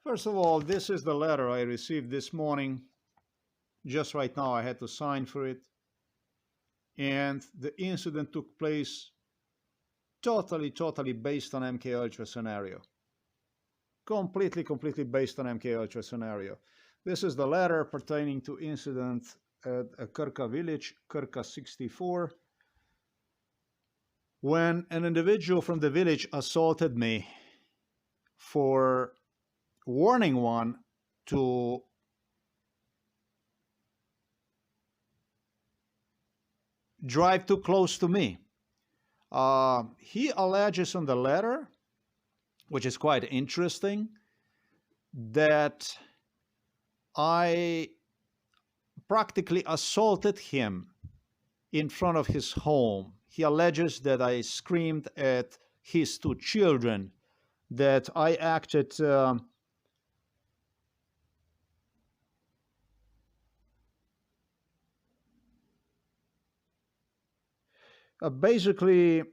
First of all, this is the letter I received this morning. Just right now, I had to sign for it. And the incident took place totally based on MKUltra scenario. Completely based on MKUltra scenario. This is the letter pertaining to incident at Krka village, Krka 64, when an individual from the village assaulted me for warning one to drive too close to me. He alleges on the letter, which is quite interesting, that I practically assaulted him in front of his home. He alleges that I screamed at his two children, that I acted basically,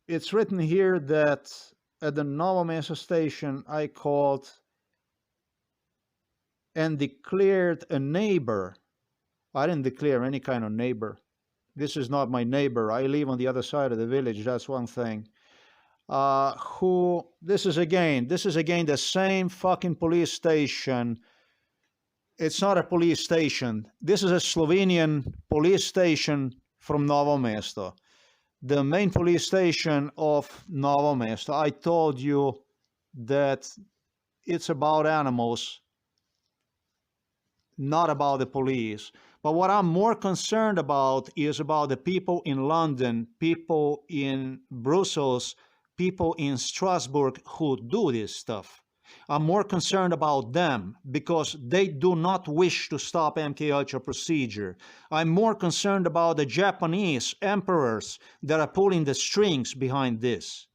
it's written here that at the Novo Mesto station, I called and declared a neighbor. I didn't declare any kind of neighbor. This is not my neighbor. I live on the other side of the village. That's one thing. This is again the same fucking police station. It's not a police station. This is a Slovenian police station from Novo Mesto. The main police station of Novo Mesto. I told you that it's about animals, not about the police. But what I'm more concerned about is about the people in London, people in Brussels, people in Strasbourg who do this stuff. I'm more concerned about them because they do not wish to stop MKUltra procedure. I'm more concerned about the Japanese emperors that are pulling the strings behind this.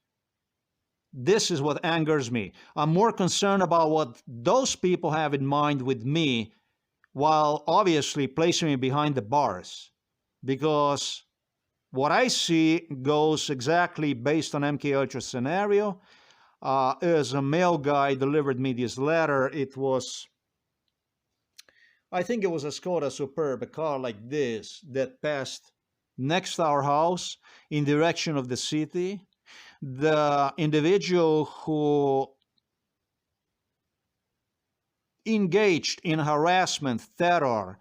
This is what angers me. I'm more concerned about what those people have in mind with me, while obviously placing me behind the bars, because what I see goes exactly based on MKUltra scenario. As a mail guy delivered me this letter, it was, I think it was a Skoda Superb, a car like this that passed next to our house in direction of the city. The individual who engaged in harassment, terror,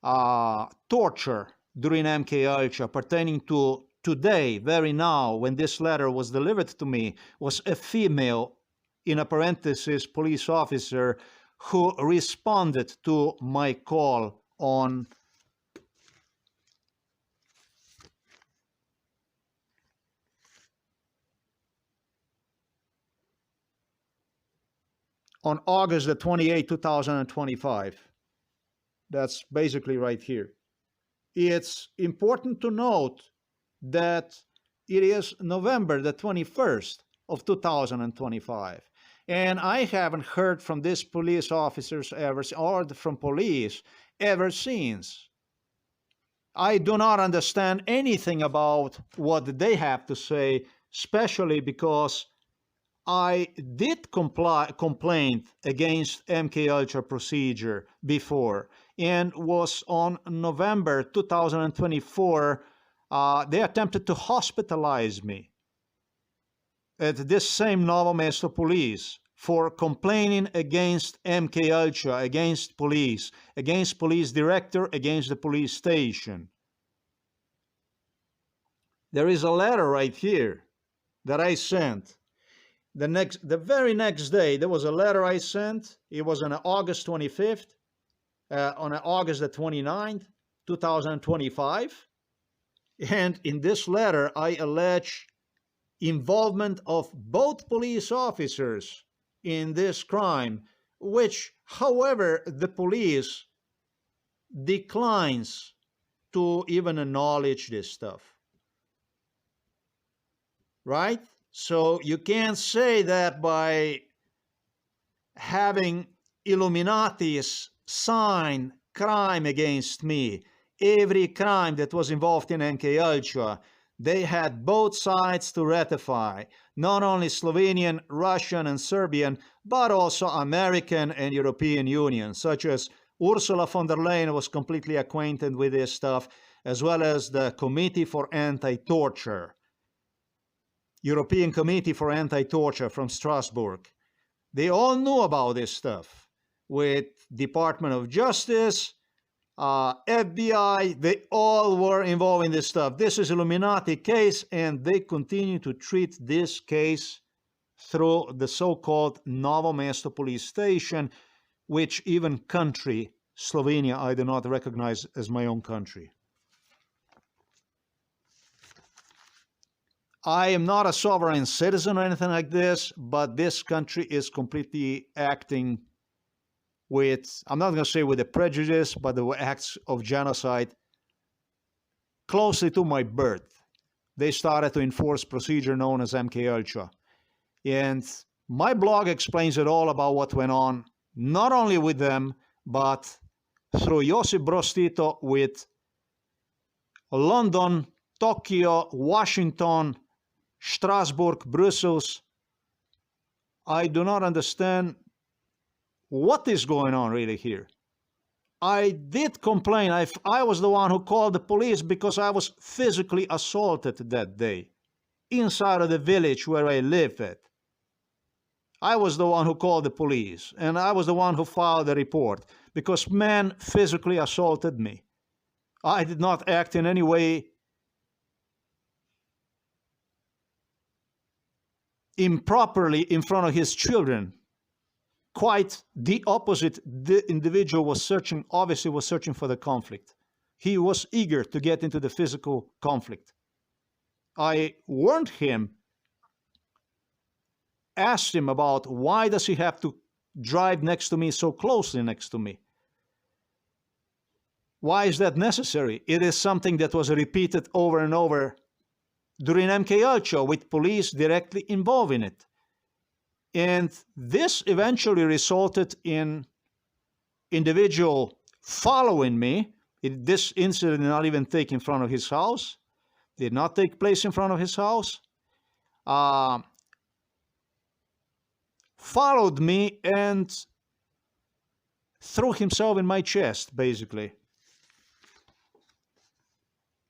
torture during MKUltra pertaining to today, very now, when this letter was delivered to me, was a female, in a parenthesis, police officer who responded to my call on August the 28th, 2025. That's basically right here. It's important to note that it is November the 21st of 2025. And I haven't heard from these police officers ever, or from police ever since. I do not understand anything about what they have to say, especially because I did complain against MKUltra procedure before, and was on November 2024, they attempted to hospitalize me at this same Novo Mesto police for complaining against MKUltra, against police director, against the police station. There is a letter right here that I sent. The very next day, there was a letter I sent. It was on August 25th, on August the 29th, 2025. And in this letter, I allege involvement of both police officers in this crime, which, however, the police declines to even acknowledge this stuff. Right? So you can't say that by having Illuminatis sign crime against me, every crime that was involved in MKUltra, They had both sides to ratify, not only Slovenian, Russian, and Serbian, but also American and European Union, such as Ursula von der Leyen was completely acquainted with this stuff, as well as the Committee for Anti-Torture, European Committee for Anti-Torture from Strasbourg. They all knew about this stuff with Department of Justice, FBI, they all were involved in this stuff. This is Illuminati case, and they continue to treat this case through the so-called Novo Mesto police station, which even country, Slovenia, I do not recognize as my own country. I am not a sovereign citizen or anything like this, but this country is completely acting with, I'm not going to say with a prejudice, but the acts of genocide closely to my birth. They started to enforce procedure known as MK Ultra. And my blog explains it all about what went on, not only with them, but through Josip Broz Tito with London, Tokyo, Washington, Strasbourg, Brussels. I do not understand what is going on really here. I did complain. I was the one who called the police because I was physically assaulted that day inside of the village where I live at. I was the one who called the police, and I was the one who filed the report because men physically assaulted me. I did not act in any way improperly in front of his children. Quite the opposite. The individual was searching, obviously was searching for the conflict. He was eager to get into the physical conflict. I warned him, asked him about why does he have to drive next to me, so closely next to me. Why is that necessary? It is something that was repeated over and over during MK Ultra with police directly involved in it. And this eventually resulted in individual following me. This incident did not even take in front of his house. Did not take place in front of his house. Followed me and threw himself in my chest, basically.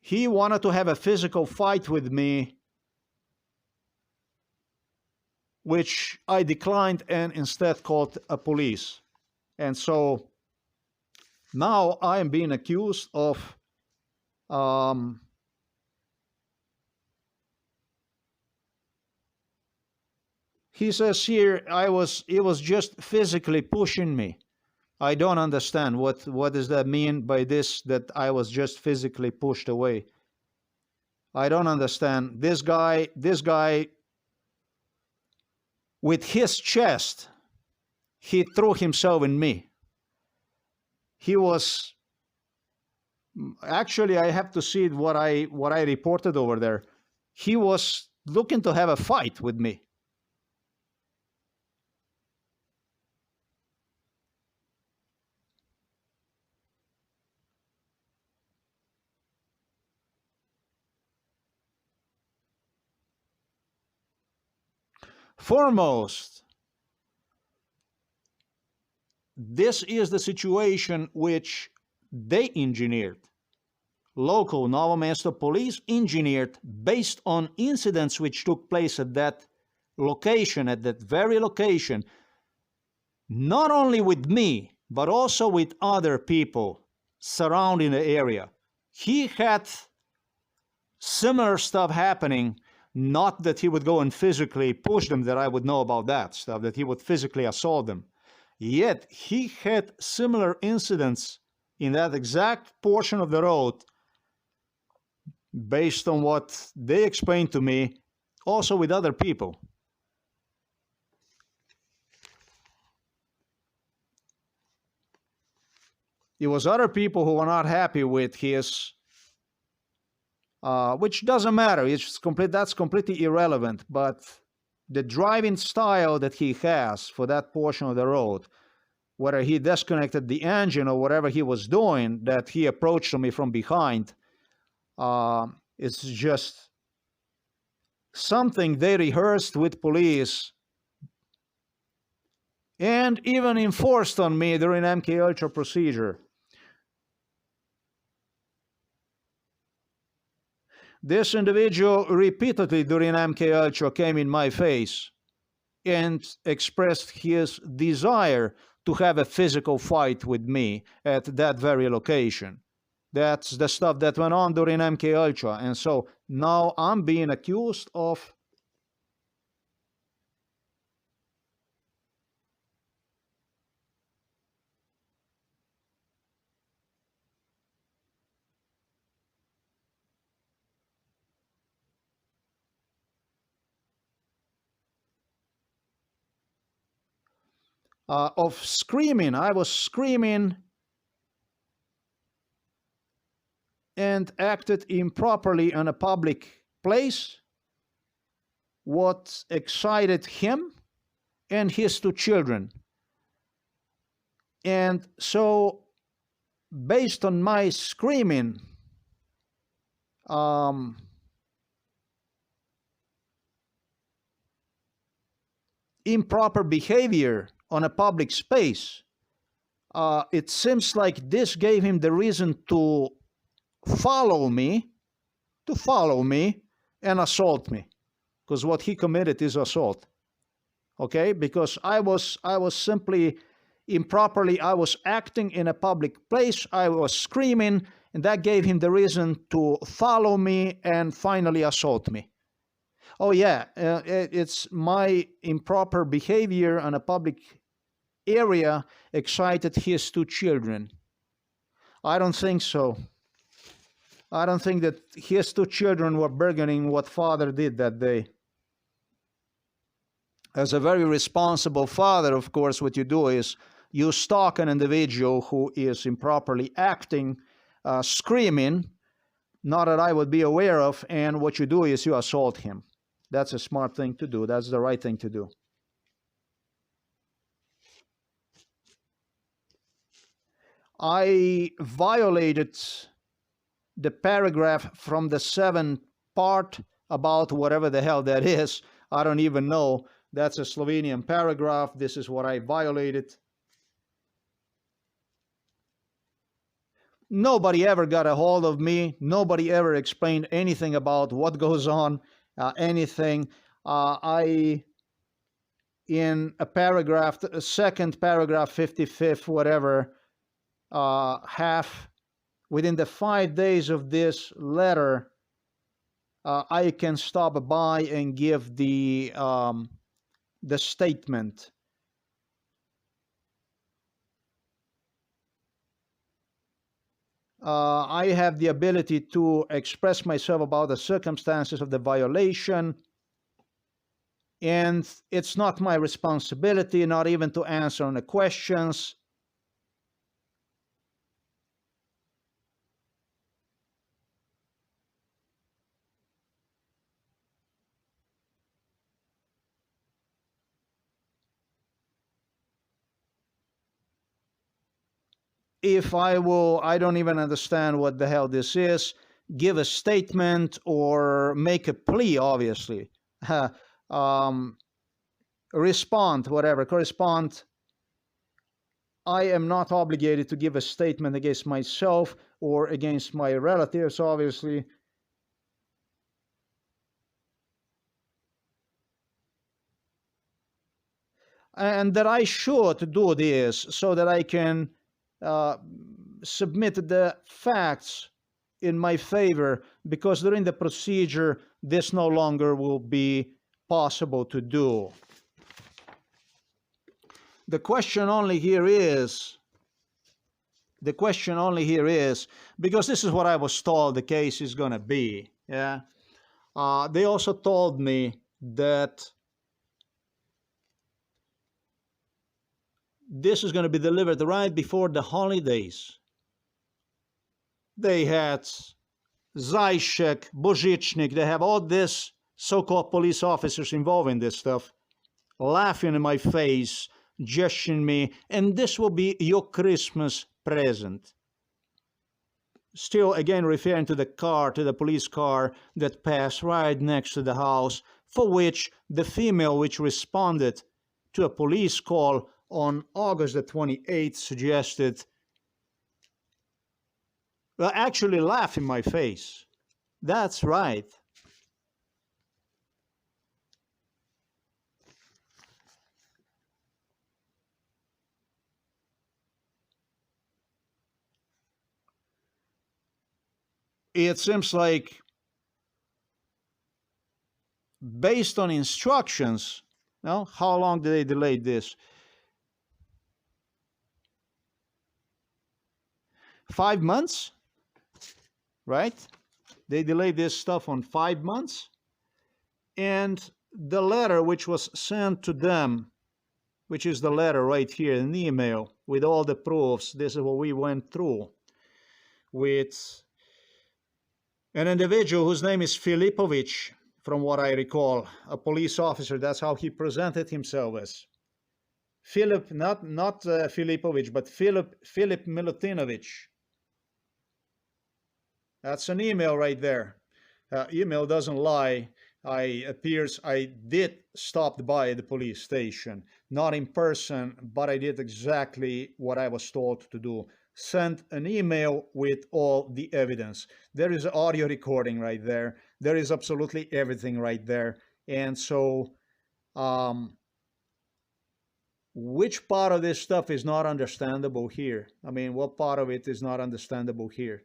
He wanted to have a physical fight with me, which I declined and instead called a police. And so now I am being accused of he says here, he was just physically pushing me. I don't understand what does that mean by this, that I was just physically pushed away. I don't understand. This guy with his chest, he threw himself in me. He was, actually I have to see what I reported over there. He was looking to have a fight with me. Foremost, this is the situation which they engineered. Local Novo Mesto police engineered based on incidents which took place at that location, at that very location, not only with me, but also with other people surrounding the area. He had similar stuff happening. Not that he would go and physically push them, that I would know about that stuff, that he would physically assault them. Yet he had similar incidents in that exact portion of the road, based on what they explained to me, also with other people. It was other people who were not happy with his which doesn't matter. That's completely irrelevant. But the driving style that he has for that portion of the road, whether he disconnected the engine or whatever he was doing, that he approached me from behind, it's just something they rehearsed with police and even enforced on me during MK Ultra procedure. This individual repeatedly during MK Ultra came in my face and expressed his desire to have a physical fight with me at that very location. That's the stuff that went on during MK Ultra, and so now I'm being accused of screaming. I was screaming and acted improperly in a public place. What excited him and his two children. And so, based on my screaming, improper behavior on a public space, it seems like this gave him the reason to follow me and assault me, because what he committed is assault. Okay, because I was simply improperly, I was acting in a public place, I was screaming, and that gave him the reason to follow me and finally assault me. Oh yeah, it's my improper behavior in a public area excited his two children. I don't think so. I don't think that his two children were bargaining what father did that day. As a very responsible father, of course, what you do is you stalk an individual who is improperly acting, screaming, not that I would be aware of, and what you do is you assault him. That's a smart thing to do. That's the right thing to do. I violated the paragraph from the 7th part about whatever the hell that is. I don't even know. That's a Slovenian paragraph. This is what I violated. Nobody ever got a hold of me. Nobody ever explained anything about what goes on, anything. In a paragraph, a second paragraph, 55th, whatever, half, within the 5 days of this letter, I can stop by and give the statement. I have the ability to express myself about the circumstances of the violation, and it's not my responsibility, not even to answer on the questions. If I don't even understand what the hell this is, give a statement or make a plea, obviously. Respond, whatever, correspond. I am not obligated to give a statement against myself or against my relatives, obviously. And that I should do this so that I can submit the facts in my favor, because during the procedure this no longer will be possible to do. The question only here is, because this is what I was told the case is going to be. Yeah, they also told me that this is going to be delivered right before the holidays. They had Zajšek, Božičnik, they have all this so-called police officers involved in this stuff, laughing in my face, gesturing me, and this will be your Christmas present. Still, again, referring to the car, to the police car that passed right next to the house, for which the female which responded to a police call on August the 28th suggested, well, actually laughed in my face. That's right. It seems like, based on instructions, now, how long did they delay this? 5 months, right? They delayed this stuff on 5 months. And the letter which was sent to them, which is the letter right here, an email with all the proofs, this is what we went through with an individual whose name is Filipovic, from what I recall, a police officer. That's how he presented himself as. Philip, not Filipovic, but Philip Milutinovic. That's an email right there. Email doesn't lie. I did stop by the police station, not in person, but I did exactly what I was told to do. Sent an email with all the evidence. There is audio recording right there. There is absolutely everything right there. And so, which part of this stuff is not understandable here? I mean, what part of it is not understandable here?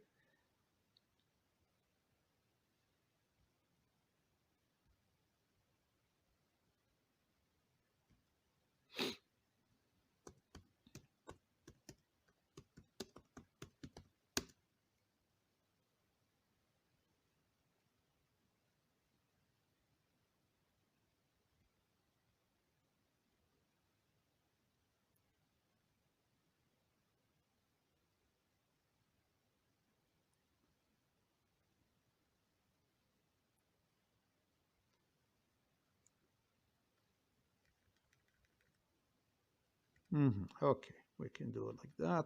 Okay, we can do it like that.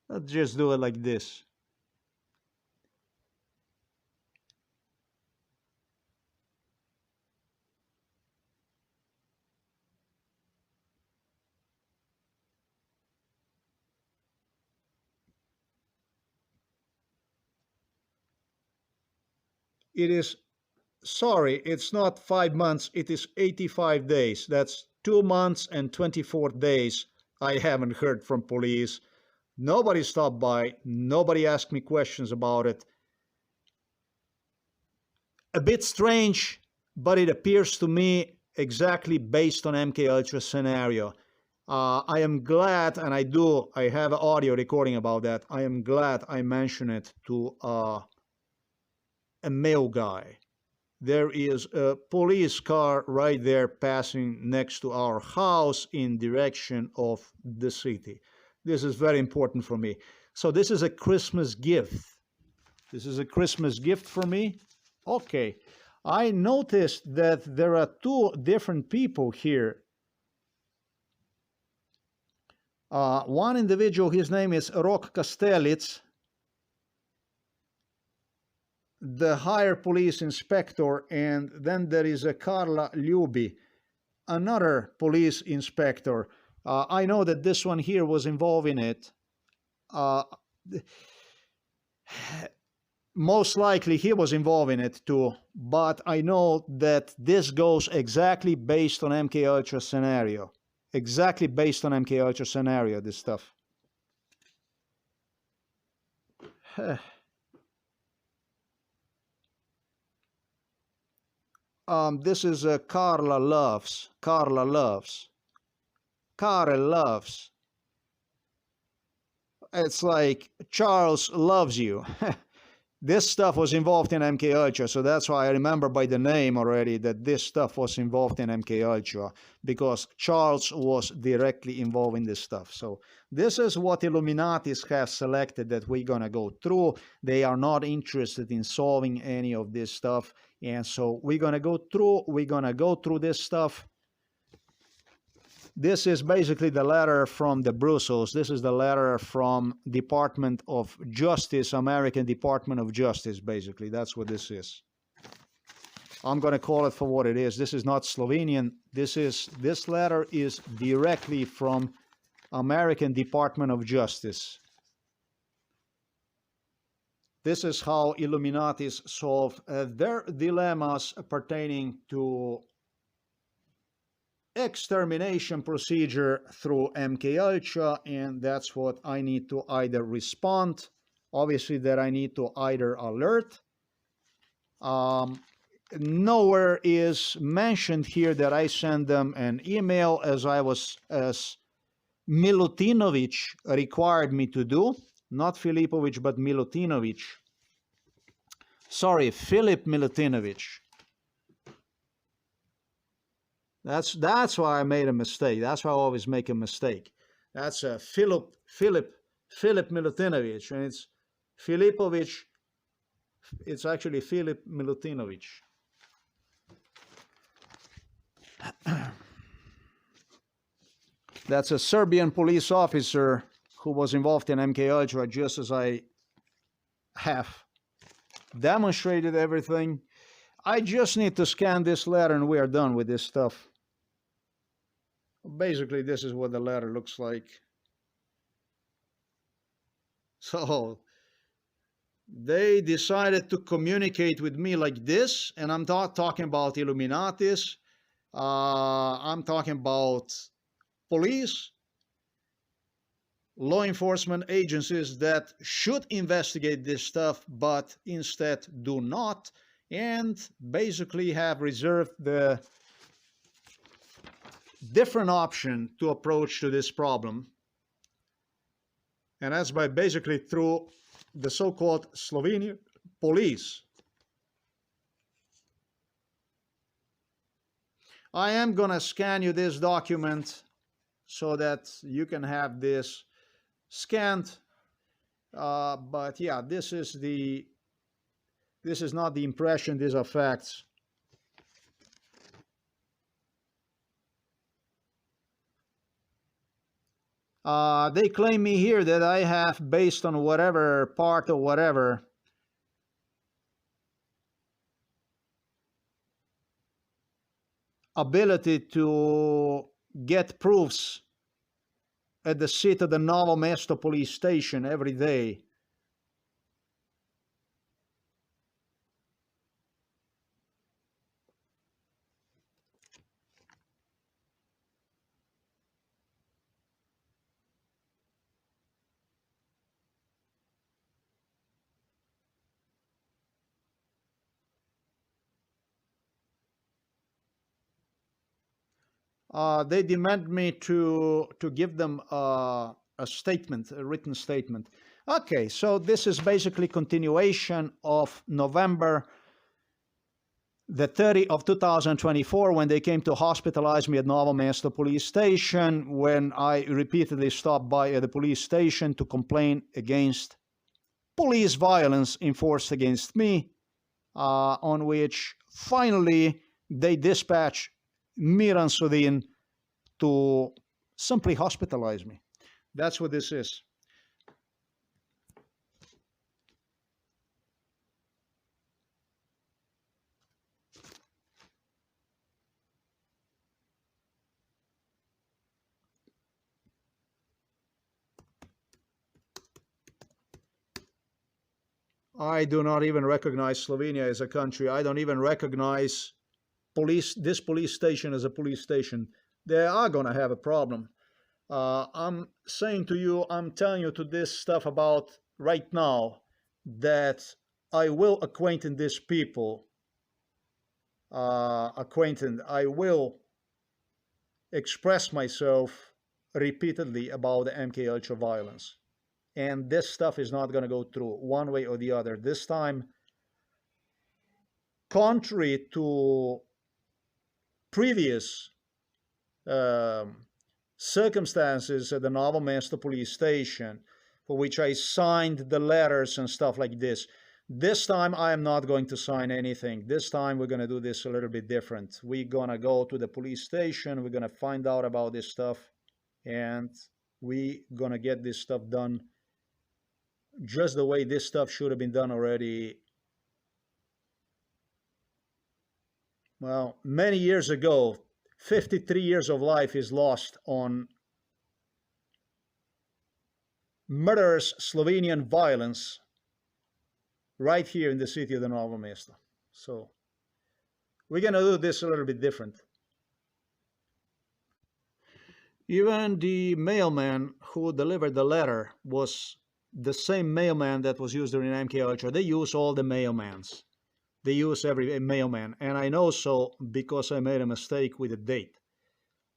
Let's just do it like this. It is, sorry, it's not 5 months, it is 85 days. That's 2 months and 24 days I haven't heard from police. Nobody stopped by, nobody asked me questions about it. A bit strange, but it appears to me exactly based on MK Ultra scenario. I am glad, and I have an audio recording about that. I am glad I mentioned it to a male guy. There is a police car right there passing next to our house in direction of the city. This is very important for me. So this is a Christmas gift. This is a Christmas gift for me. Okay. I noticed that there are 2 different people here. One individual, his name is Rok Kastelitz, the higher police inspector, and then there is a Karla Ljubi, another police inspector. I know that this one here was involved in it. Most likely he was involved in it too, but I know that this goes exactly based on MK Ultra scenario. Exactly based on MK Ultra scenario, this stuff. This is Karla Loves. Karla Loves. Karel Loves. It's like Charles loves you. This stuff was involved in MK Ultra, so that's why I remember by the name already that this stuff was involved in MK Ultra, because Charles was directly involved in this stuff. So this is what Illuminatis have selected that we're gonna go through. They are not interested in solving any of this stuff, and so we're gonna go through this stuff. This is basically the letter from the Brussels. This is the letter from Department of Justice, American Department of Justice, basically. That's what this is. I'm going to call it for what it is. This is not Slovenian. This letter is directly from American Department of Justice. This is how Illuminatis solve their dilemmas pertaining to extermination procedure through MK Ultra, and that's what I need to either respond, obviously that I need to either alert. Nowhere is mentioned here that I send them an email as Milutinovic required me to do, not Filipovic but Milutinovic. Sorry, Filip Milutinovic. That's why I made a mistake. That's why I always make a mistake. That's Filip Milutinovic, and it's Filipovic. It's actually Filip Milutinovic. That's a Serbian police officer who was involved in MK Ultra, just as I have demonstrated everything. I just need to scan this letter and we are done with this stuff. Basically, this is what the letter looks like. So they decided to communicate with me like this, and I'm not talking about Illuminatis. I'm talking about police, law enforcement agencies that should investigate this stuff, but instead do not, and basically have reserved the different option to approach to this problem. And that's by basically through the so-called Slovenian police. I am gonna scan you this document so that you can have this scanned. But yeah, this is not the impression, these are facts. They claim me here that I have, based on whatever part or whatever, ability to get proofs at the seat of the Novo Mesto police station every day. They demand me to give them a statement, a written statement. Okay, so this is basically continuation of November the 30th of 2024, when they came to hospitalize me at Novo Mesto police station, when I repeatedly stopped by at the police station to complain against police violence enforced against me, on which finally they dispatched Miran Sudin to simply hospitalize me. That's what this is. I do not even recognize Slovenia as a country. I don't even recognize this police station as a police station. They are going to have a problem. I'm saying to you, I'm telling you to this stuff about right now that I will acquaint these people. I will express myself repeatedly about the MK Ultra violence. and this stuff is not going to go through one way or the other. This time, contrary to previous um, circumstances at the Novo Mesto police station, for which I signed the letters and stuff like this. This time I am not going to sign anything. This time we're going to do this a little bit different. We're going to go to the police station. We're going to find out about this stuff, and we're going to get this stuff done just the way this stuff should have been done already. Well, many years ago. 53 years of life is lost on murderous Slovenian violence right here in the city of the Novo Mesto. So we're going to do this a little bit different. Even the mailman who delivered the letter was the same mailman that was used during MK Ultra. They use all the mailmans. They use every mailman, and I know so because I made a mistake with the date.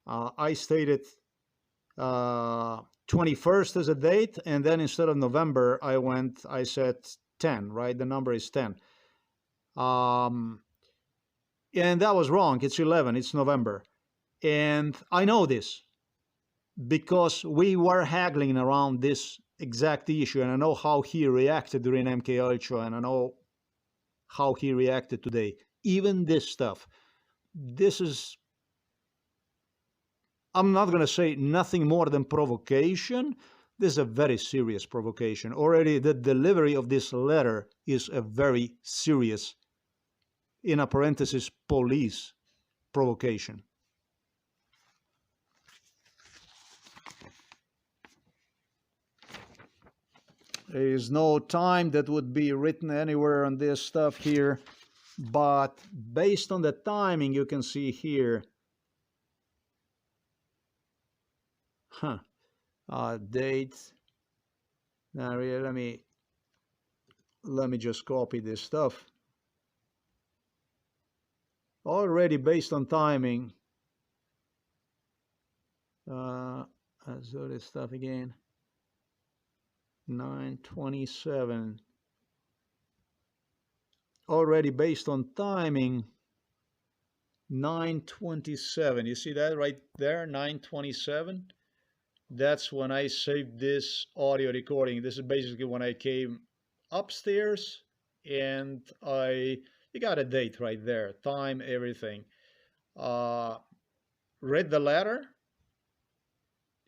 I stated 21st as a date, and then instead of November, I said 10, right? The number is 10. And that was wrong. It's 11. It's November. And I know this because we were haggling around this exact issue, and I know how he reacted during MK Ultra, and I know how he reacted today. Even this stuff, this is, I'm not going to say nothing more than provocation. This is a very serious provocation. Already the delivery of this letter is a very serious, in a parenthesis, police provocation. There is no time that would be written anywhere on this stuff here, but based on the timing, you can see here, date. Now, really, let me just copy this stuff. Already based on timing, let's do this stuff again. 9/27. Already based on timing, 9/27. You see that right there, 9/27? That's when I saved this audio recording. This is basically when I came upstairs, and you got a date right there, time, everything. Read the letter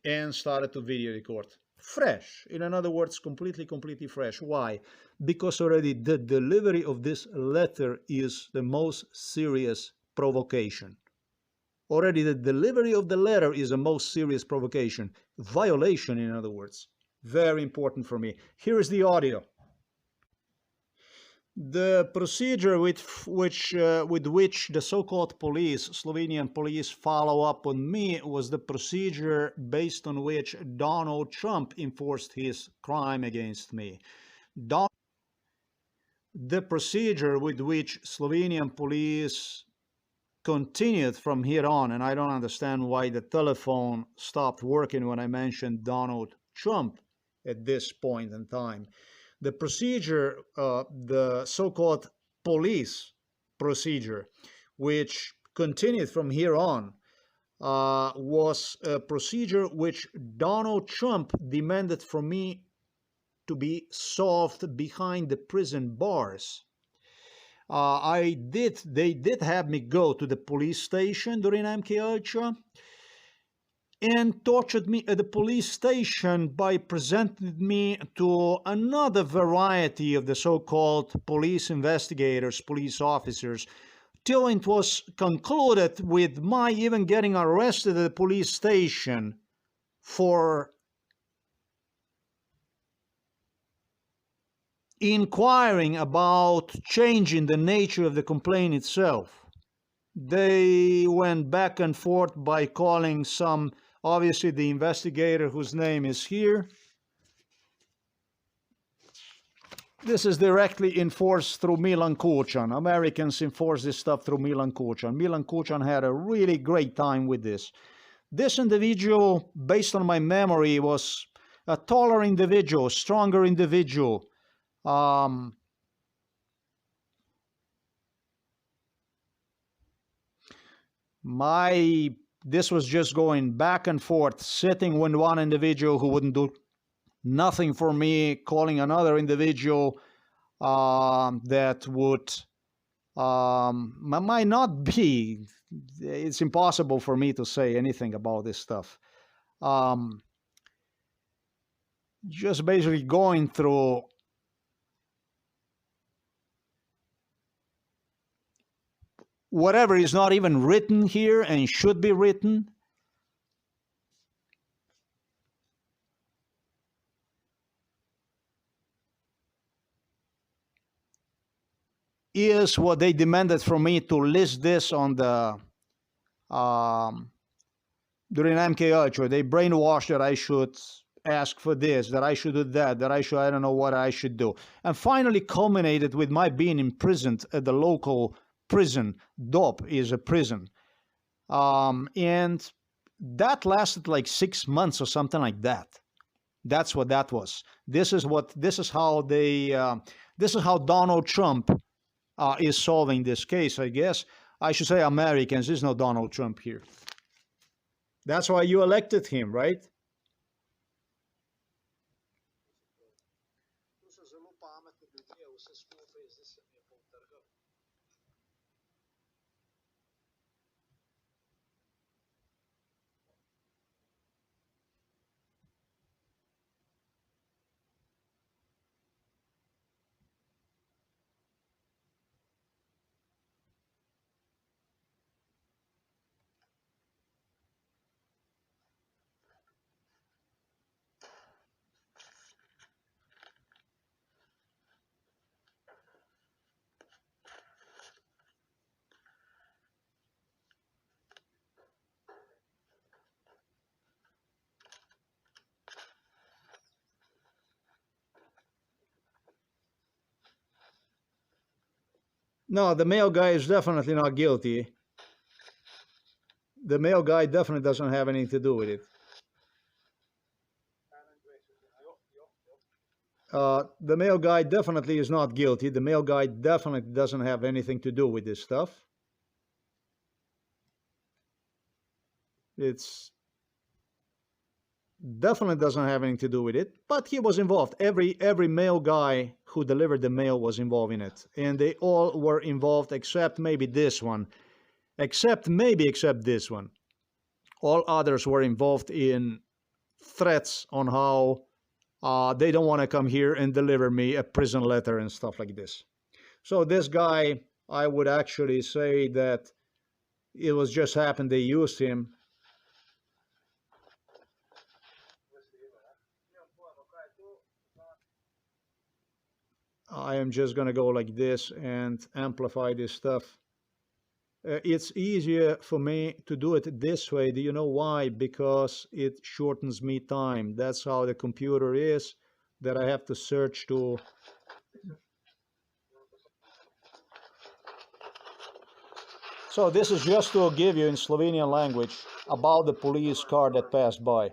and started to video record. Fresh. In other words, completely fresh. Why? Because already the delivery of this letter is the most serious provocation. Already the delivery of the letter is the most serious provocation. Violation, in other words. Very important for me. Here is the audio. The procedure with which the so-called police, Slovenian police, follow up on me was the procedure based on which Donald Trump enforced his crime against me. The procedure with which Slovenian police continued from here on, and I don't understand why the telephone stopped working when I mentioned Donald Trump at this point in time. The procedure, the so-called police procedure, which continued from here on, was a procedure which Donald Trump demanded from me to be solved behind the prison bars. They did have me go to the police station during MK Ultra and tortured me at the police station by presenting me to another variety of the so-called police investigators, police officers, till it was concluded with my even getting arrested at the police station for inquiring about changing the nature of the complaint itself. They went back and forth by calling some, obviously the investigator whose name is here. This is directly enforced through Milan Kucan. Americans enforce this stuff through Milan Kucan. Milan Kucan had a really great time with this. This individual, based on my memory, was a taller individual, stronger individual. This was just going back and forth, sitting with one individual who wouldn't do nothing for me, calling another individual that would might not be. It's impossible for me to say anything about this stuff. Just basically going through whatever is not even written here and should be written. Is what they demanded from me to list this on the during MK Ultra. They brainwashed that I should ask for this, that I should do that, that I don't know what I should do. And finally culminated with my being imprisoned at the local prison. DOP is a prison. And that lasted like 6 months or something like that. That's what that was. This is how Donald Trump is solving this case, I guess. I should say Americans. There's no Donald Trump here. That's why you elected him, right? No, the male guy is definitely not guilty. The male guy definitely doesn't have anything to do with it. The male guy definitely is not guilty. The male guy definitely doesn't have anything to do with this stuff. It's definitely doesn't have anything to do with it, but he was involved. Every male guy who delivered the mail was involved in it, and they all were involved except maybe this one, except this one. All others were involved in threats on how they don't want to come here and deliver me a prison letter and stuff like this. So this guy, I would actually say that it was just happened they used him. I am just going to go like this and amplify this stuff. It's easier for me to do it this way. Do you know why? Because it shortens me time. That's how the computer is, that I have to search to. So this is just to give you in Slovenian language about the police car that passed by.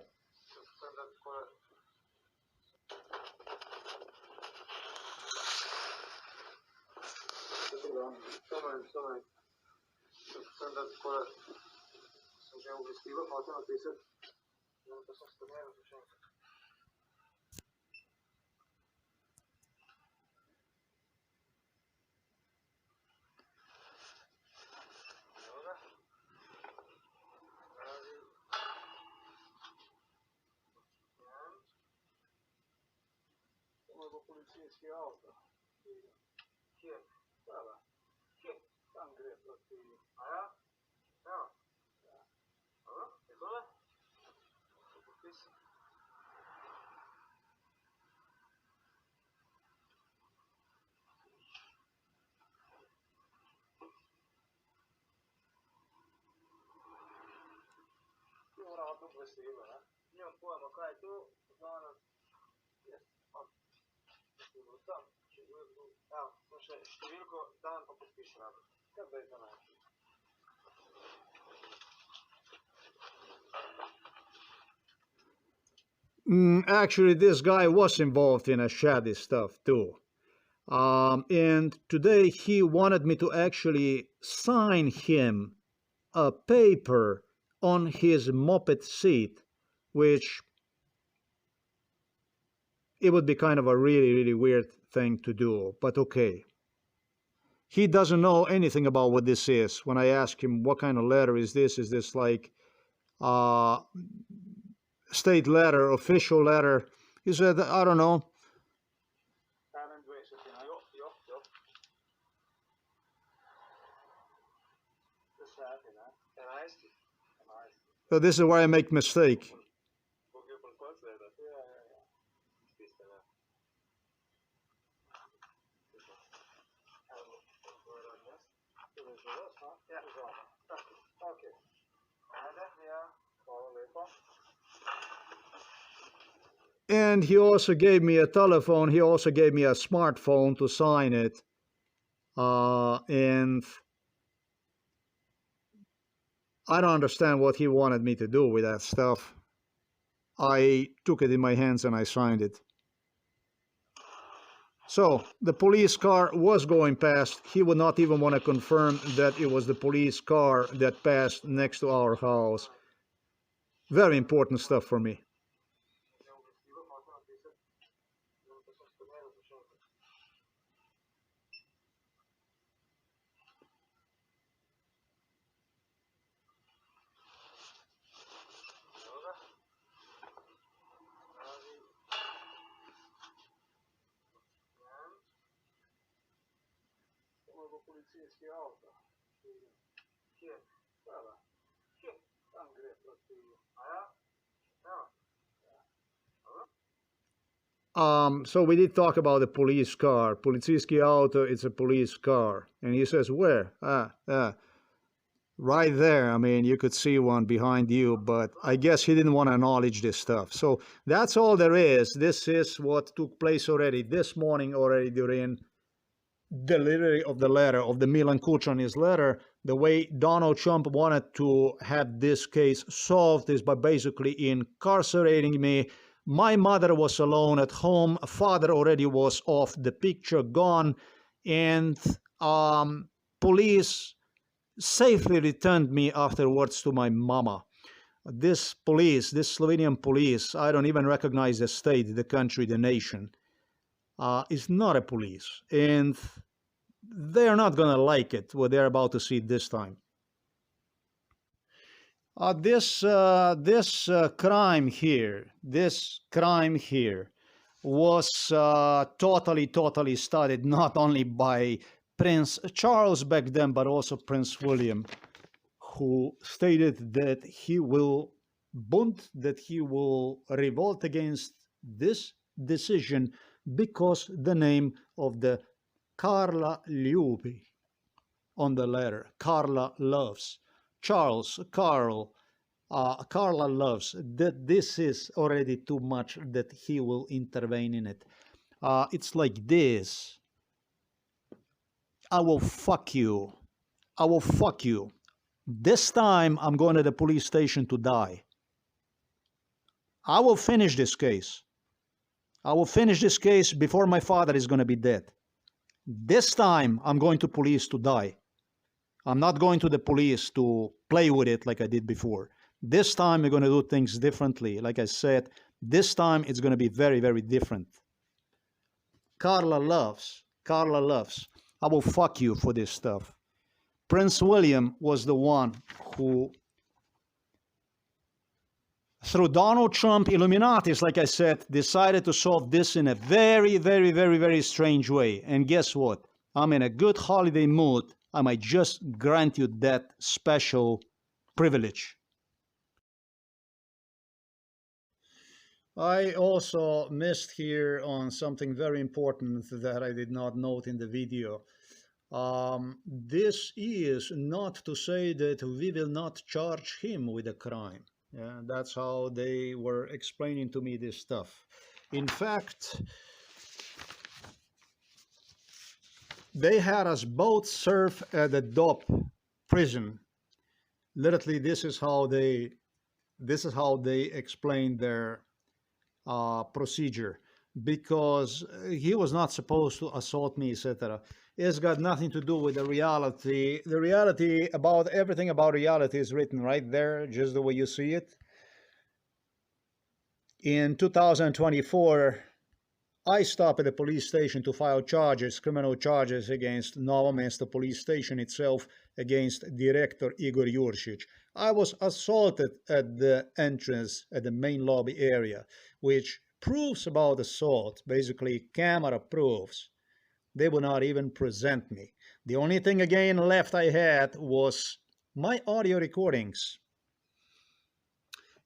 Actually, this guy was involved in a shady stuff too. And today he wanted me to actually sign him a paper on his moped seat, which it would be kind of a really, really weird thing to do, but okay. He doesn't know anything about what this is. When I ask him what kind of letter is this like uh, state letter, official letter? He said, I don't know. So this is where I make mistake. And he also gave me a telephone. He also gave me a smartphone to sign it. And I don't understand what he wanted me to do with that stuff. I took it in my hands and I signed it. So the police car was going past. He would not even want to confirm that it was the police car that passed next to our house. Very important stuff for me. So we did talk about the police car. Policijski auto, it's a police car. And he says, where? Right there. I mean, you could see one behind you, but I guess he didn't want to acknowledge this stuff. So that's all there is. This is what took place already this morning, already during delivery of the letter, of the Milan Kuchani's letter. The way Donald Trump wanted to have this case solved is by basically incarcerating me. My mother was alone at home. Father already was off the picture, gone. And police safely returned me afterwards to my mama. This police, this Slovenian police, I don't even recognize the state, the country, the nation, is not a police. And they're not going to like it, what they're about to see this time. This crime here was totally started not only by Prince Charles back then, but also Prince William, who stated that he will revolt against this decision because the name of the Carla Ljubi on the letter. Carla loves. Charles, Carla loves. That this is already too much that he will intervene in it. It's like this. I will fuck you. I will fuck you. This time I'm going to the police station to die. I will finish this case. I will finish this case before my father is going to be dead. This time I'm going to police to die. I'm not going to the police to play with it like I did before. This time we're going to do things differently. Like I said, this time it's going to be very, very different. Carla loves. Carla loves. I will fuck you for this stuff. Prince William was the one who, through Donald Trump, Illuminatis, like I said, decided to solve this in a very, very, very, very strange way. And guess what? I'm in a good holiday mood. I might just grant you that special privilege. I also missed here on something very important that I did not note in the video. This is not to say that we will not charge him with a crime. Yeah, that's how they were explaining to me this stuff. In fact, they had us both serve at the DOP prison. Literally, this is how they explained their procedure, because he was not supposed to assault me, etc. It's got nothing to do with the reality. The reality about everything about reality is written right there, just the way you see it. In 2024, I stopped at the police station to file charges, criminal charges against Novo Mesto police station itself, against Director Igor Juršić. I was assaulted at the entrance, at the main lobby area, which proofs about assault, basically camera proofs, they would not even present me. The only thing again left I had was my audio recordings.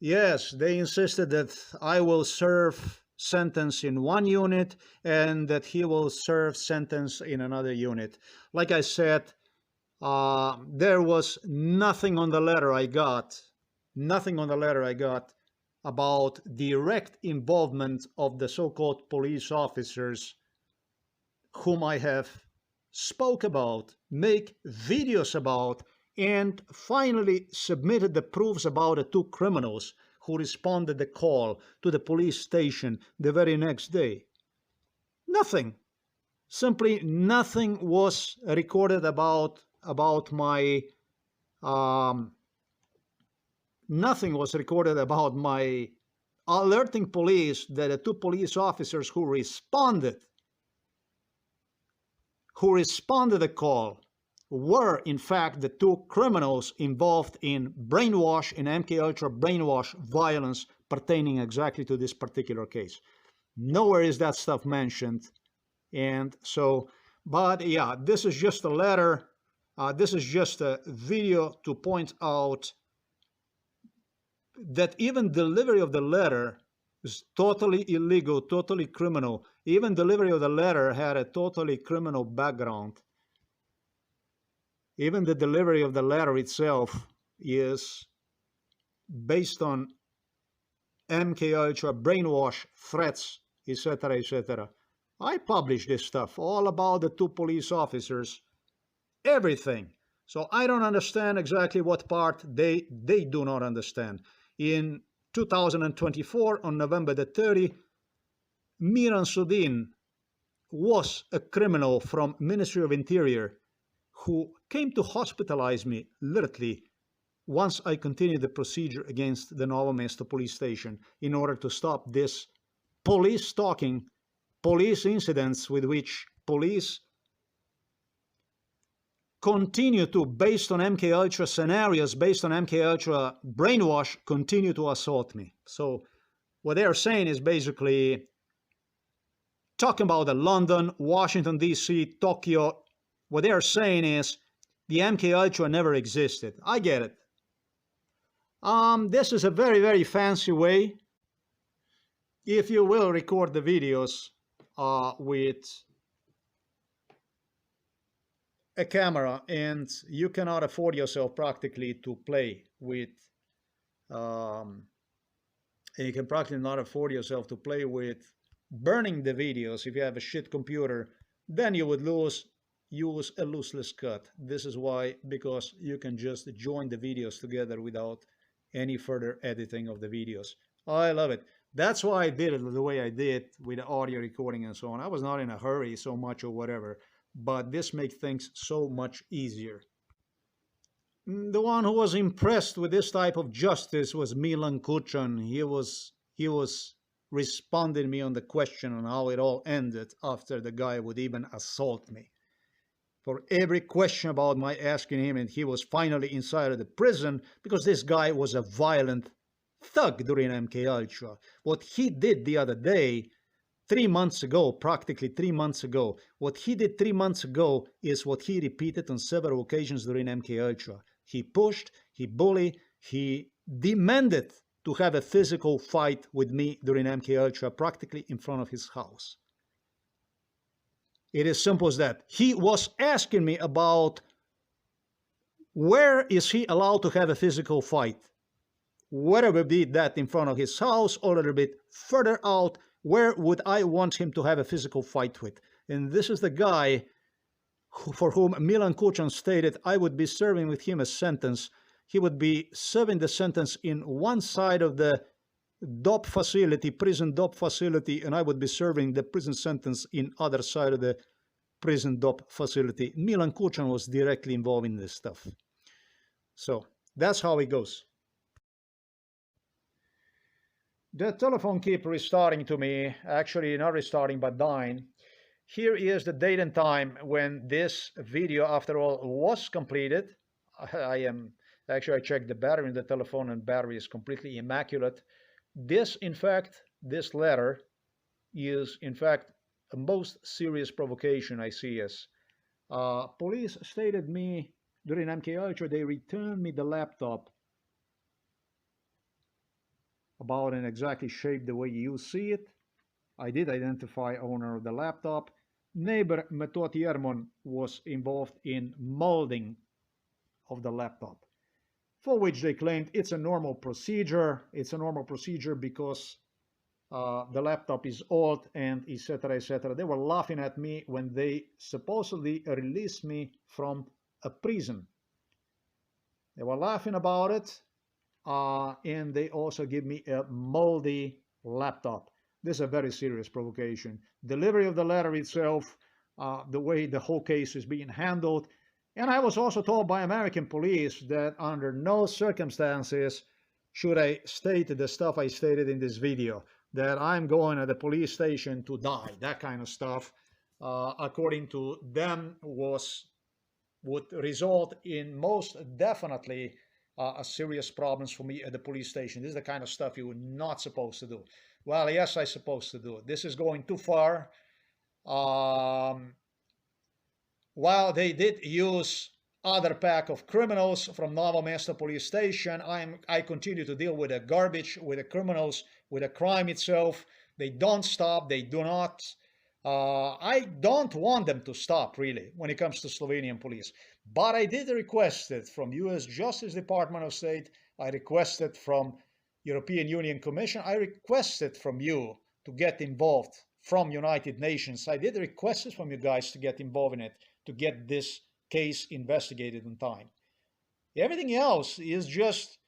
Yes, they insisted that I will serve sentence in one unit and that he will serve sentence in another unit. Like I said, there was nothing on the letter I got, about direct involvement of the so-called police officers whom I have spoke about, make videos about, and finally submitted the proofs about the two criminals who responded the call to the police station the very next day. Nothing. Simply nothing was recorded about my nothing was recorded about my alerting police that the two police officers who responded to the call were in fact the two criminals involved in brainwash, in MKUltra brainwash violence pertaining exactly to this particular case. Nowhere is that stuff mentioned. And so, but yeah, this is just a letter. This is just a video to point out that even delivery of the letter is totally illegal, totally criminal. Even delivery of the letter had a totally criminal background. Even the delivery of the letter itself is based on MKUltra brainwash threats, etc., etc. I published this stuff all about the two police officers, everything. So I don't understand exactly what part they do not understand. In 2024, on November the 30th, Miran Sudin was a criminal from Ministry of Interior who came to hospitalize me, literally, once I continued the procedure against the Novo Mesto police station in order to stop this police stalking, police incidents with which police continue to, based on MKUltra scenarios, based on MKUltra brainwash, continue to assault me. So what they are saying is basically talking about the London, Washington, D.C., Tokyo. What they are saying is the MKUltra never existed. I get it. This is a very, very fancy way, if you will, record the videos with a camera, and you cannot afford yourself practically to play with, and you can practically not afford yourself to play with burning the videos. If you have a shit computer, then you would use a lossless cut. This is why, because you can just join the videos together without any further editing of the videos. I love it. That's why I did it the way I did with the audio recording and so on. I was not in a hurry so much or whatever, but this makes things so much easier. The one who was impressed with this type of justice was Milan Kuchan. He was responding me on the question on how it all ended after the guy would even assault me. For every question about my asking him, and he was finally inside of the prison because this guy was a violent thug during MKUltra. What he did the other day, 3 months ago, practically 3 months ago, what he did 3 months ago is what he repeated on several occasions during MKUltra. He pushed, he bullied, he demanded to have a physical fight with me during MKUltra, practically in front of his house. It is simple as that. He was asking me about where is he allowed to have a physical fight. Whether it be that in front of his house or a little bit further out, where would I want him to have a physical fight with? And this is the guy for whom Milan Kuchan stated I would be serving with him a sentence. He would be serving the sentence in one side of the DOP facility, prison DOP facility, and I would be serving the prison sentence in other side of the prison DOP facility. Milan Kuchan was directly involved in this stuff. So that's how it goes. The telephone keeps restarting to me, actually not restarting but dying. Here is the date and time when this video, after all, was completed. I checked the battery in the telephone and battery is completely immaculate. This, in fact, this letter is, in fact, a most serious provocation I see as. Police stated me during MK Ultra, they returned me the laptop about in exactly shape the way you see it. I did identify owner of the laptop. Neighbor Metot Yermon was involved in molding of the laptop, for which they claimed it's a normal procedure. It's a normal procedure because the laptop is old and etc. etc. They were laughing at me when they supposedly released me from a prison. They were laughing about it, and they also give me a moldy laptop. This is a very serious provocation. Delivery of the letter itself, the way the whole case is being handled. And I was also told by American police that under no circumstances should I state the stuff I stated in this video, that I'm going to the police station to die. That kind of stuff, according to them, would result in most definitely a serious problems for me at the police station. This is the kind of stuff you're not supposed to do. Well, yes, I'm supposed to do it. This is going too far. While they did use other pack of criminals from Novo Mesto police station, I continue to deal with the garbage, with the criminals, with the crime itself. They don't stop. They do not. I don't want them to stop, really, when it comes to Slovenian police. But I did request it from U.S. Justice Department of State. I requested from European Union Commission. I requested from you to get involved, from United Nations. I did request it from you guys to get involved in it, to get this case investigated in time. Everything else is just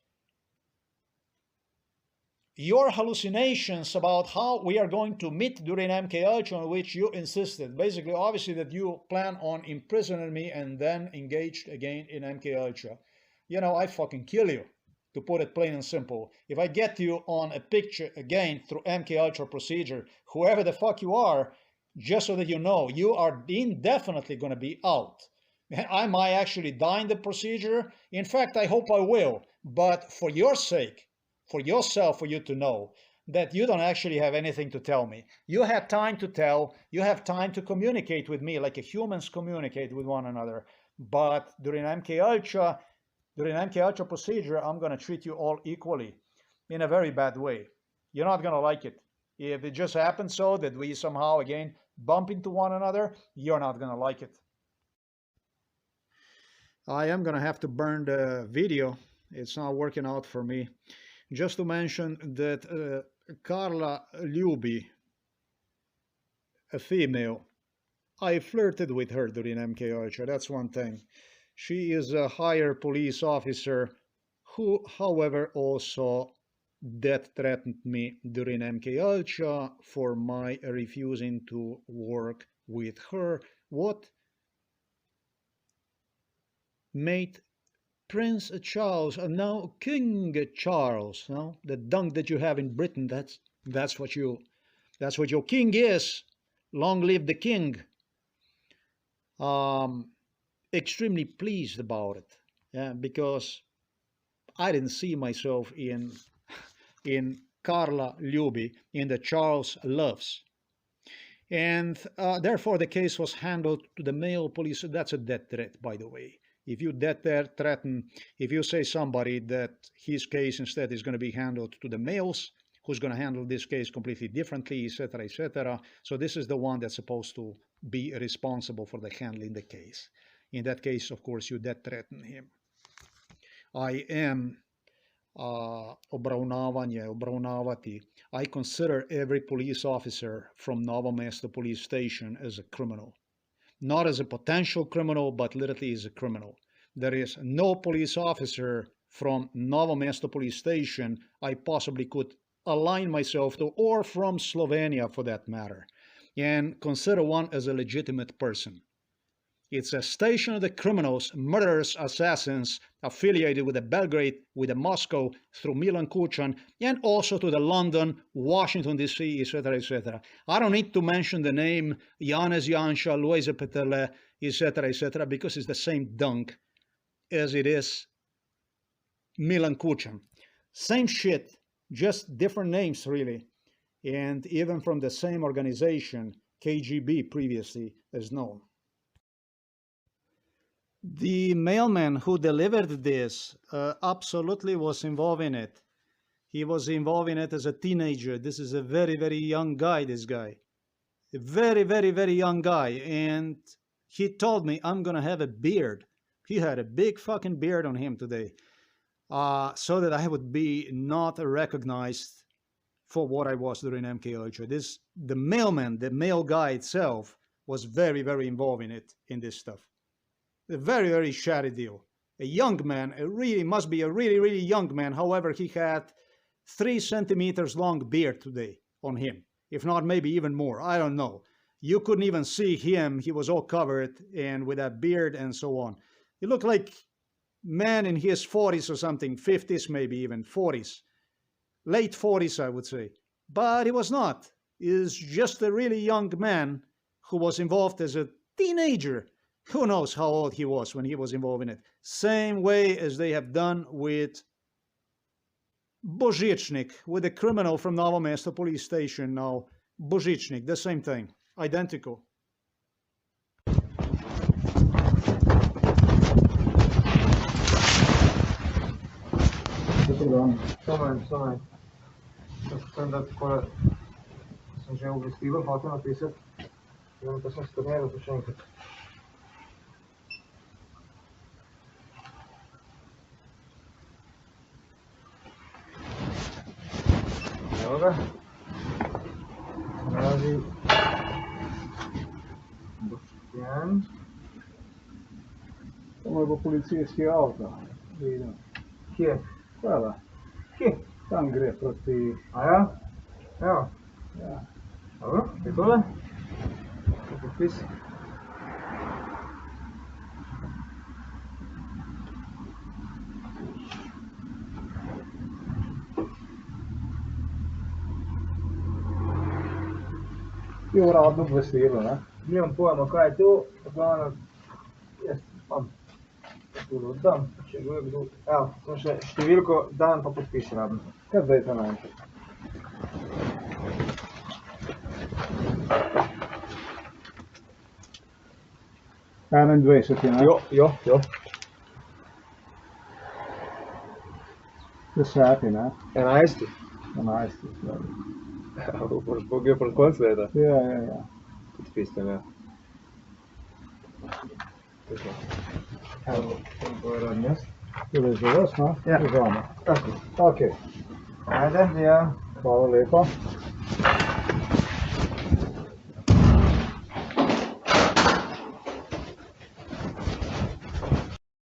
your hallucinations about how we are going to meet during MK Ultra, on which you insisted. Basically, obviously, that you plan on imprisoning me and then engaged again in MK Ultra. You know, I fucking kill you, to put it plain and simple. If I get you on a picture again through MK Ultra procedure, whoever the fuck you are, just so that you know, you are indefinitely going to be out. I might actually die in the procedure. In fact, I hope I will. But for your sake, for yourself, for you to know that you don't actually have anything to tell me. You have time to tell. You have time to communicate with me like humans communicate with one another. But during MK Ultra procedure, I'm going to treat you all equally in a very bad way. You're not going to like it. If it just happens so that we somehow again bump into one another, you're not going to like it. I am going to have to burn the video. It's not working out for me. Just to mention that Carla Ljubi, a female, I flirted with her during MK Ultra. That's one thing. She is a higher police officer who, however, also death threatened me during MK Ultra for my refusing to work with her. What made Prince Charles, now King Charles, no? The dunk that you have in Britain, that's what your king is. Long live the king. Extremely pleased about it, yeah, because I didn't see myself in Carla Ljubi, in the Charles loves. And therefore the case was handled to the male police. That's a death threat, by the way. If you death threaten, if you say somebody that his case instead is going to be handled to the males, who's going to handle this case completely differently, etc., etc. So this is the one that's supposed to be responsible for the handling the case. In that case, of course, you death threaten him. I am obravnavati. I consider every police officer from Novo Mesto police station as a criminal. Not as a potential criminal, but literally as a criminal. There is no police officer from Novo Mesto police station I possibly could align myself to, or from Slovenia for that matter, and consider one as a legitimate person. It's a station of the criminals, murderers, assassins affiliated with the Belgrade, with the Moscow, through Milan Kucan, and also to the London, Washington, D.C., etc., etc. I don't need to mention the name Janez Janša, Lojze Peterle, etc., etc., because it's the same dunk as it is Milan Kucan. Same shit, just different names, really. And even from the same organization, KGB previously as known. The mailman who delivered this absolutely was involved in it. He was involved in it as a teenager. This is a very, very young guy, this guy. A very, very, very young guy. And he told me, I'm going to have a beard. He had a big fucking beard on him today. So that I would be not recognized for what I was during MKUltra. The mailman, the mail guy itself, was very, very involved in it, in this stuff. A very, very shady deal. A young man, must be a really, really young man. However, he had 3 centimeters long beard today on him. If not, maybe even more. I don't know. You couldn't even see him. He was all covered and with a beard and so on. He looked like man in his 40s or something, 50s maybe even, 40s. Late 40s, I would say. But he was not. He was just a really young man who was involved as a teenager. Who knows how old he was when he was involved in it. Same way as they have done with Božičnik, with the criminal from Novo Mesto police station now. Božičnik, the same thing. Identical. Samo sem da tako, sem že v vestilu hotel napisati, pa sem strnil, pa še enkrat. Evo ga. Naziv Boštjan. To je bo policijski avto. Vidim. Kje? Hvala. Kje? Tam gre proti... A ja? Evo. Ja. Dobro, je tole? Podpis. Je uradno obvestilo, ne? Nimam pojma, kaj je to, tako jaz imam tole oddam, če bo kdo, evo, sem še številko, dan pa podpis rabim. Kaj zdaj to najte? Enaindvajset je, ne? Jo. 10, ne? 11. 11, slabo. Boš bil proti koncu leta? Ja. Podpis tam, ja. Evo, to je radim jaz. To je za vas, no? Ja. Vzame. Tako. Ok. Ajde, ja. Hvala lepa.